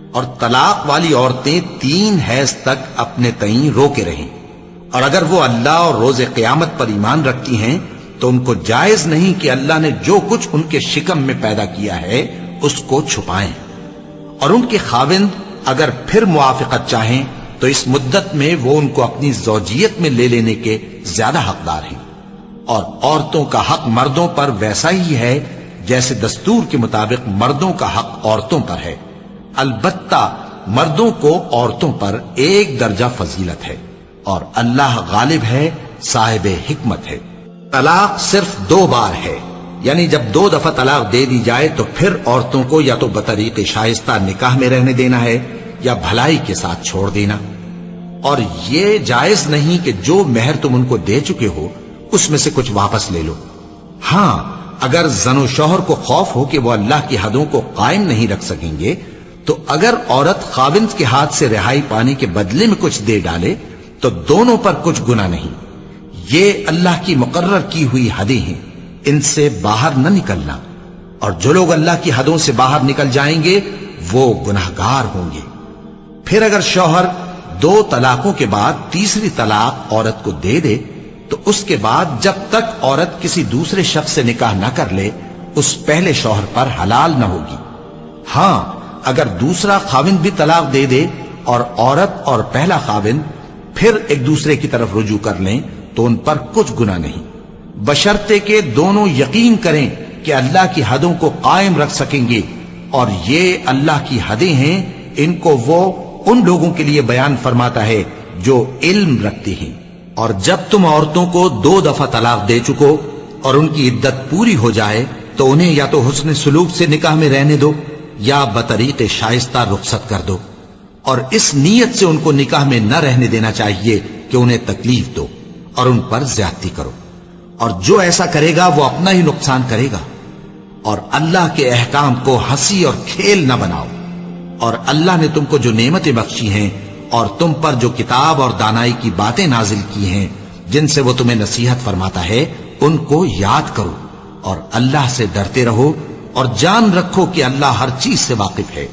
اور طلاق والی عورتیں 3 حیض تک اپنے تئیں روکے رہیں، اور اگر وہ اللہ اور روز قیامت پر ایمان رکھتی ہیں تو ان کو جائز نہیں کہ اللہ نے جو کچھ ان کے شکم میں پیدا کیا ہے اس کو چھپائیں، اور ان کے خاوند اگر پھر موافقت چاہیں تو اس مدت میں وہ ان کو اپنی زوجیت میں لے لینے کے زیادہ حقدار ہیں، اور عورتوں کا حق مردوں پر ویسا ہی ہے جیسے دستور کے مطابق مردوں کا حق عورتوں پر ہے، البتہ مردوں کو عورتوں پر 1 درجہ فضیلت ہے، اور اللہ غالب ہے، صاحب حکمت ہے۔ طلاق صرف 2 بار ہے، یعنی جب 2 دفعہ طلاق دے دی جائے تو پھر عورتوں کو یا تو بطریق شائستہ نکاح میں رہنے دینا ہے یا بھلائی کے ساتھ چھوڑ دینا، اور یہ جائز نہیں کہ جو مہر تم ان کو دے چکے ہو اس میں سے کچھ واپس لے لو۔ ہاں، اگر زن و شوہر کو خوف ہو کہ وہ اللہ کی حدوں کو قائم نہیں رکھ سکیں گے تو اگر عورت خاوند کے ہاتھ سے رہائی پانے کے بدلے میں کچھ دے ڈالے تو دونوں پر کچھ گناہ نہیں۔ یہ اللہ کی مقرر کی ہوئی حدیں ہیں، ان سے باہر نہ نکلنا، اور جو لوگ اللہ کی حدوں سے باہر نکل جائیں گے وہ گناہگار ہوں گے۔ پھر اگر شوہر 2 طلاقوں کے بعد تیسری طلاق عورت کو دے دے تو اس کے بعد جب تک عورت کسی دوسرے شخص سے نکاح نہ کر لے اس پہلے شوہر پر حلال نہ ہوگی۔ ہاں، اگر دوسرا خاوند بھی طلاق دے دے اور عورت اور پہلا خاوند پھر ایک دوسرے کی طرف رجوع کر لیں تو ان پر کچھ گناہ نہیں، بشرطے کہ دونوں یقین کریں کہ اللہ کی حدوں کو قائم رکھ سکیں گے، اور یہ اللہ کی حدیں ہیں، ان کو وہ ان لوگوں کے لیے بیان فرماتا ہے جو علم رکھتے ہیں۔ اور جب تم عورتوں کو 2 دفعہ طلاق دے چکو اور ان کی عدت پوری ہو جائے تو انہیں یا تو حسن سلوک سے نکاح میں رہنے دو یا بطریق شائستہ رخصت کر دو، اور اس نیت سے ان کو نکاح میں نہ رہنے دینا چاہیے کہ انہیں تکلیف دو اور ان پر زیادتی کرو، اور جو ایسا کرے گا وہ اپنا ہی نقصان کرے گا۔ اور اللہ کے احکام کو ہنسی اور کھیل نہ بناؤ، اور اللہ نے تم کو جو نعمتیں بخشی ہیں اور تم پر جو کتاب اور دانائی کی باتیں نازل کی ہیں جن سے وہ تمہیں نصیحت فرماتا ہے ان کو یاد کرو، اور اللہ سے ڈرتے رہو، اور جان رکھو کہ اللہ ہر چیز سے واقف ہے۔